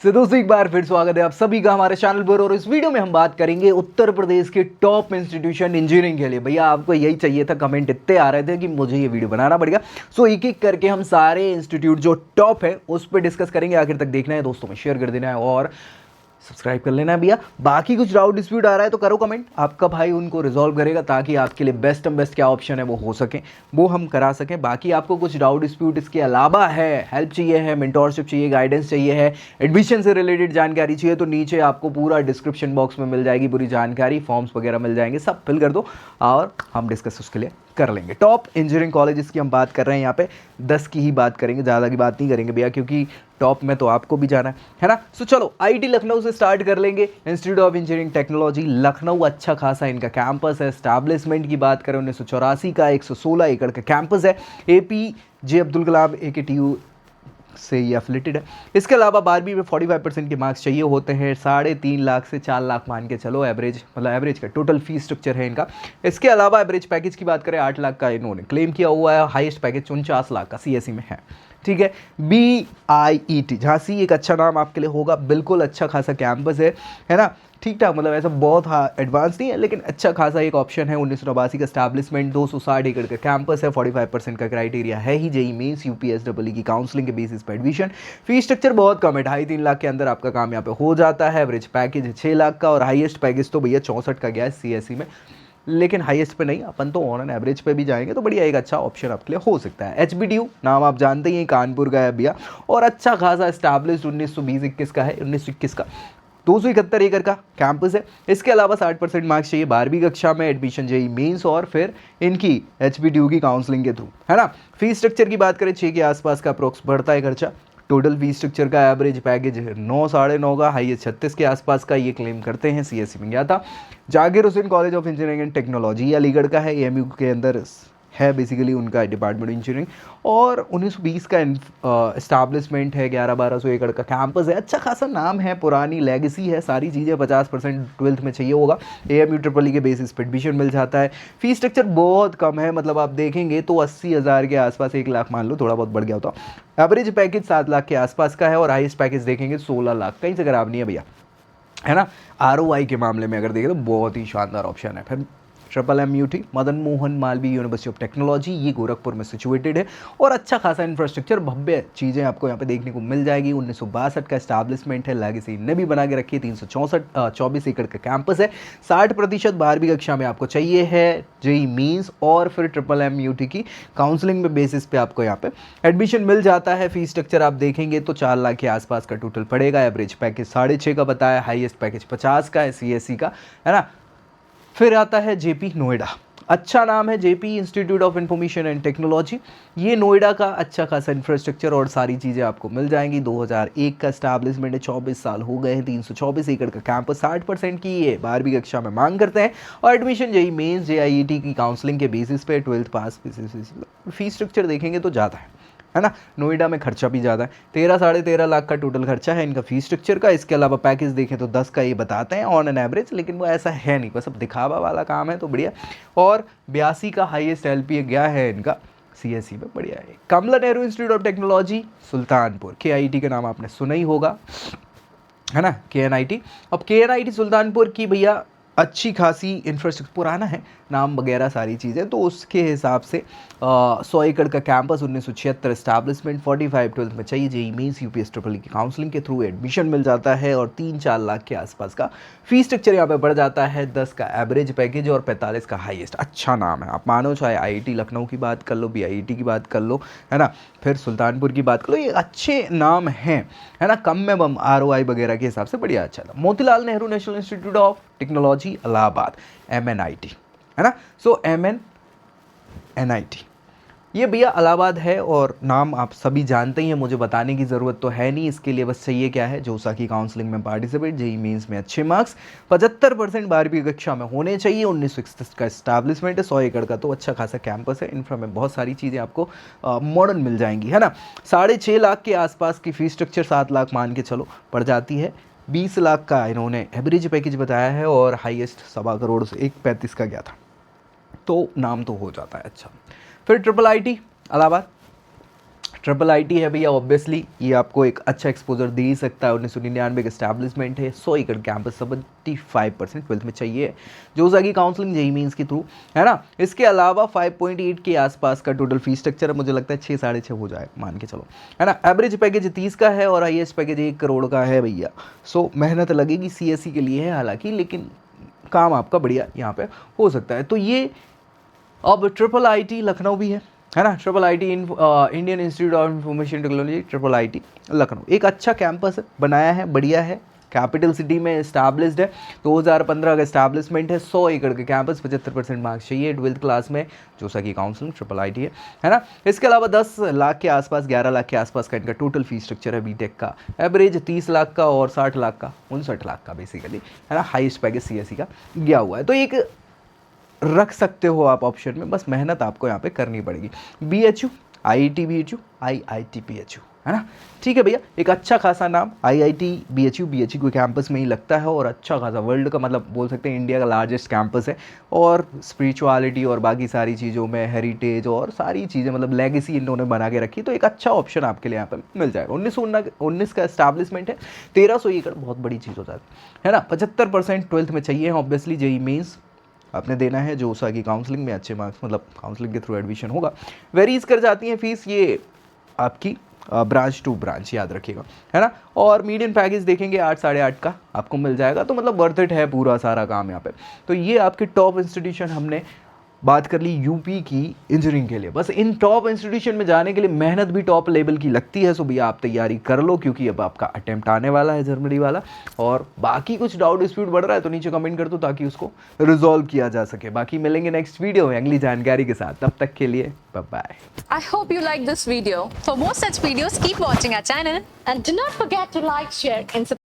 तो दोस्तों एक बार फिर स्वागत है आप सभी का हमारे चैनल पर। और इस वीडियो में हम बात करेंगे उत्तर प्रदेश के टॉप इंस्टीट्यूशन इंजीनियरिंग के लिए। भैया आपको यही चाहिए था, कमेंट इतने आ रहे थे कि मुझे ये वीडियो बनाना पड़ेगा। सो एक एक करके हम सारे इंस्टीट्यूट जो टॉप है उस पर डिस्कस करेंगे। आखिर तक देखना है, दोस्तों में शेयर कर देना है और सब्सक्राइब कर लेना भैया। बाकी कुछ डाउट डिस्प्यूट आ रहा है तो करो कमेंट, आपका भाई उनको रिजॉल्व करेगा ताकि आपके लिए बेस्ट एंड बेस्ट क्या ऑप्शन है वो हो सके, वो हम करा सकें। बाकी आपको कुछ डाउट डिस्प्यूट इसके अलावा है, हेल्प चाहिए है, मेंटोरशिप चाहिए, गाइडेंस चाहिए है, एडमिशन से रिलेटेड जानकारी चाहिए, तो नीचे आपको पूरा डिस्क्रिप्शन बॉक्स में मिल जाएगी पूरी जानकारी, फॉर्म्स वगैरह मिल जाएंगे, सब फिल कर दो और हम डिस्कस उसके लिए कर लेंगे। टॉप इंजीनियरिंग कॉलेजेस की हम बात कर रहे हैं, यहाँ पे 10 की ही बात करेंगे, ज़्यादा की बात नहीं करेंगे भैया, क्योंकि टॉप में तो आपको भी जाना है ना। सो चलो आईटी लखनऊ से स्टार्ट कर लेंगे। Institute of engineering technology Lucknow, अच्छा खासा इनका कैंपस है। एस्टैब्लिशमेंट की बात करें 1984 का 116 एकड़ का कैंपस है। APJ अब्दुल कलाम AKTU से ये एफिलेटेड है। इसके अलावा 12वीं में 45% के मार्क्स चाहिए होते हैं। 3.5 लाख से 4 लाख मान के चलो एवरेज, मतलब एवरेज का टोटल फीस स्ट्रक्चर है इनका। इसके अलावा एवरेज पैकेज की बात करें 8 लाख का इन्होंने क्लेम किया हुआ है। हाईएस्ट पैकेज 49 लाख का CSE में है। ठीक है। BIET झांसी एक अच्छा नाम आपके लिए होगा, बिल्कुल अच्छा खासा कैंपस है ना। ठीक ठाक, मतलब ऐसा बहुत एडवांस नहीं है लेकिन अच्छा खासा एक ऑप्शन है। 1989 का स्टैब्लिशमेंट, 260 एकड़ का कैंपस है। 45% का क्राइटेरिया है ही JEE मेंस UPSEE की काउंसलिंग के बेसिस पर एडमिशन। फीस स्ट्रक्चर बहुत कम है, 2.5-3 लाख के अंदर आपका काम यहाँ पे हो जाता है। एवरेज पैकेज है 6 लाख का और हाईएस्ट पैकेज तो भैया 64 का गया है CSE में, लेकिन हाईएस्ट पे नहीं, अपन तो ऑन एन एवरेज पे भी जाएंगे तो बढ़िया एक अच्छा ऑप्शन आपके लिए हो सकता है। HBDU नाम आप जानते ही हैं, कानपुर का है भैया और अच्छा खासा एस्टैब्लिश्ड 1920-21 का है, 1921 का 271 एकड़ का कैंपस है। इसके अलावा 60% मार्क्स चाहिए 12वीं कक्षा में, एडमिशन JEE मेंस और फिर इनकी HBDU की काउंसलिंग के थ्रू, है ना। फीस स्ट्रक्चर की बात करें 6 के आसपास का अप्रोक्स बढ़ता है खर्चा। टोटल फीस स्ट्रक्चर का एवरेज पैकेज 9 9.5 का, हाईएस्ट 36 के आसपास का ये क्लेम करते हैं, CSE में गया था। Zakir Hussain college of engineering and technology ये अलीगढ़ का है, AMU के अंदर है बेसिकली उनका डिपार्टमेंट इंजीनियरिंग। और 1920 का इस्टाब्लिशमेंट है, 11-1200 एकड़ का कैंपस है, अच्छा खासा नाम है, पुरानी लेगेसी है, सारी चीज़ें। 50% 12th में चाहिए होगा। AMU EEE के बेसिस पे एडमिशन मिल जाता है। फीस स्ट्रक्चर बहुत कम है, मतलब आप देखेंगे तो 80,000 के आसपास, 1 लाख मान लो, थोड़ा बहुत बढ़ गया होता। एवरेज पैकेज 7 लाख के आसपास का है और हाईएस्ट पैकेज देखेंगे 16 लाख, कहीं से खराब नहीं है भैया, है ना। ROI के मामले में अगर देखें तो बहुत ही शानदार ऑप्शन है। फिर MMUT Madan Mohan Malviya university of technology, ये गोरखपुर में सिचुएटेड है और अच्छा खासा इंफ्रास्ट्रक्चर, भव्य चीज़ें आपको यहाँ पे देखने को मिल जाएगी। 1962 का एस्टैब्लिशमेंट है, लेगेसी ने भी बना के रखी है। 364 एकड़ का कैंपस है। 60% 12वीं कक्षा में आपको चाहिए है, JEE मेंस और फिर MMUT की काउंसलिंग में बेसिस पे आपको यहाँ पे एडमिशन मिल जाता है। फीस स्ट्रक्चर आप देखेंगे तो 4 लाख के आसपास का टोटल पड़ेगा। एवरेज पैकेज 6.5 का बताया, हाईएस्ट पैकेज 50 का है CSE का, है ना। फिर आता है JP नोएडा, अच्छा नाम है, JP institute of information and technology. ये नोएडा का अच्छा खासा इंफ्रास्ट्रक्चर और सारी चीज़ें आपको मिल जाएंगी। 2001 का स्टैब्लिशमेंट है, 24 साल हो गए हैं। 324 एकड़ का कैंपस, 60% की ये 12वीं कक्षा में मांग करते हैं और एडमिशन JEE मेंस JIET की काउंसलिंग के बेसिस पे 12th पास बेसिस। फीस स्ट्रक्चर देखेंगे तो ज़्यादा है ना। नोएडा में खर्चा भी ज़्यादा है, 13-13.5 लाख का टोटल खर्चा है इनका फीस स्ट्रक्चर का। इसके अलावा पैकेज देखें तो 10 का ये बताते हैं ऑन एन एवरेज, लेकिन वो ऐसा है नहीं, बस अब दिखावा वाला काम है तो बढ़िया। और 82 का हाईएस्ट LPA गया है इनका CSE में, बढ़िया है। Kamla Nehru institute of technology Sultanpur, KIT का नाम आपने सुना ही होगा, है ना, KNIT। अब KNIT सुल्तानपुर की भैया अच्छी खासी इंफ्रास्ट्रक्चर, पुराना है नाम वगैरह सारी चीज़ें, तो उसके हिसाब से 100 एकड़ का कैंपस, 1976 एस्टैब्लिशमेंट, 45 12th में चाहिए, JEE मेंस UPSEE की काउंसलिंग के थ्रू एडमिशन मिल जाता है और 3-4 लाख के आसपास का फीस स्ट्रक्चर यहाँ पे बढ़ जाता है। 10 का एवरेज पैकेज और 45 का हाईएस्ट, अच्छा नाम है। आप मानो चाहे IIT लखनऊ की बात कर लो, BIT की बात कर लो, है ना, फिर सुल्तानपुर की बात कर लो, ये अच्छे नाम हैं, है ना। कम में कम ROI वगैरह के हिसाब से बढ़िया अच्छा था। Motilal Nehru national institute of technology Allahabad, MNIT, है ना। सो MNIT ये भैया इलाहाबाद है और नाम आप सभी जानते ही हैं, मुझे बताने की ज़रूरत तो है नहीं। इसके लिए बस चाहिए क्या है, जोसा की काउंसलिंग में पार्टिसिपेट, JEE मेंस में अच्छे मार्क्स, 75% 12वीं कक्षा में होने चाहिए। 1961 का एस्टैब्लिशमेंट है, 100 एकड़ का, तो अच्छा खासा कैंपस है। इंफ्रा में बहुत सारी चीज़ें आपको मॉडर्न मिल जाएंगी, है ना। 6.5 लाख के आसपास की फीस स्ट्रक्चर, 7 लाख मान के चलो पड़ जाती है। 20 लाख का इन्होंने एवरेज पैकेज बताया है और हाईएस्ट 1.25 करोड़ से 1.35 का गया था, तो नाम तो हो जाता है अच्छा। फिर IIIT इलाहाबाद, ट्रिपल आईटी है भैया, ऑब्वियसली ये आपको एक अच्छा एक्सपोजर दे ही सकता है। 1999 का एस्टैब्लिशमेंट है, 100 एकड़ कैंपस, 75% ट्वेल्थ में चाहिए जोसा की काउंसलिंग जेई मीन्स के थ्रू, है ना। इसके अलावा 5.8 के आसपास का टोटल फीस स्ट्रक्चर है, मुझे लगता है 6 साढ़े 6 हो जाए मान के चलो, है ना। एवरेज पैकेज 30 का है और हाईएस्ट पैकेज 1 करोड़ का है भैया। सो मेहनत लगेगी सीएससी के लिए है हालांकि, लेकिन काम आपका बढ़िया यहाँ पे हो सकता है। तो ये अब ट्रिपल आईटी लखनऊ भी है ना। Triple IT Indian institute of information technology, triple IT Lucknow एक अच्छा कैंपस है, बनाया है, बढ़िया है, कैपिटल सिटी में इस्टेब्लिश्ड है। 2015 का इस्टेब्लिशमेंट है, 100 एकड़ के कैंपस, 75% मार्क्स चाहिए, 12th क्लास में जोसा की काउंसलिंग, ट्रिपल आईटी है ना। इसके अलावा 10 लाख के आसपास, 11 लाख के आसपास का इनका टोटल फीस स्ट्रक्चर है बीटेक का। एवरेज 30 लाख का और 60 लाख का, 59 लाख का बेसिकली, है ना। हाईएस्ट पैकेज सीएससी का गया हुआ है, तो एक रख सकते हो आप ऑप्शन में, बस मेहनत आपको यहाँ पे करनी पड़ेगी। BHU, IIT BHU, IIT BHU, है ना। ठीक है भैया, एक अच्छा खासा नाम आईआईटी बीएचयू, बीएचयू को कैंपस में ही लगता है और अच्छा खासा वर्ल्ड का, मतलब बोल सकते हैं इंडिया का लार्जेस्ट कैंपस है। और स्पिरिचुअलिटी और बाकी सारी चीज़ों में हेरिटेज और सारी चीज़ें, मतलब लेगेसी इन्होंने बना के रखी, तो एक अच्छा ऑप्शन आपके लिए यहाँ पर मिल जाएगा। 1919 का एस्टैब्लिशमेंट है, 1300 एकड़, बहुत बड़ी चीज़ हो जाती है ना। 75% ट्वेल्थ में चाहिए, ऑब्वियसली जेई मेंस आपने देना है, जोसा की काउंसलिंग में अच्छे मार्क्स, मतलब काउंसलिंग के थ्रू एडमिशन होगा। वेरीज कर जाती है फीस, ये आपकी ब्रांच टू ब्रांच याद रखिएगा, है ना। और मीडियन पैकेज देखेंगे 8 साढ़े 8 का आपको मिल जाएगा, तो मतलब वर्थ इट है पूरा सारा काम यहाँ पे। तो ये आपके टॉप इंस्टीट्यूशन हमने बात कर ली यूपी की इंजीनियरिंग के लिए। बस इन टॉप इंस्टीट्यूशन में जाने के लिए मेहनत भी टॉप लेवल की लगती है, सो भैया आप तैयारी कर लो, क्योंकि अब आपका अटेम्प्ट आने वाला है जनवरी वाला। और बाकी कुछ डाउट डिस्प्यूट बढ़ रहा है तो नीचे कमेंट कर दो ताकि उसको रिजॉल्व किया जा सके। बाकी मिलेंगे नेक्स्ट वीडियो में अगली जानकारी के साथ, तब तक के लिए bye bye. I hope you like this video. For more such videos, keep watching our channel And do not forget to like, share, and subscribe.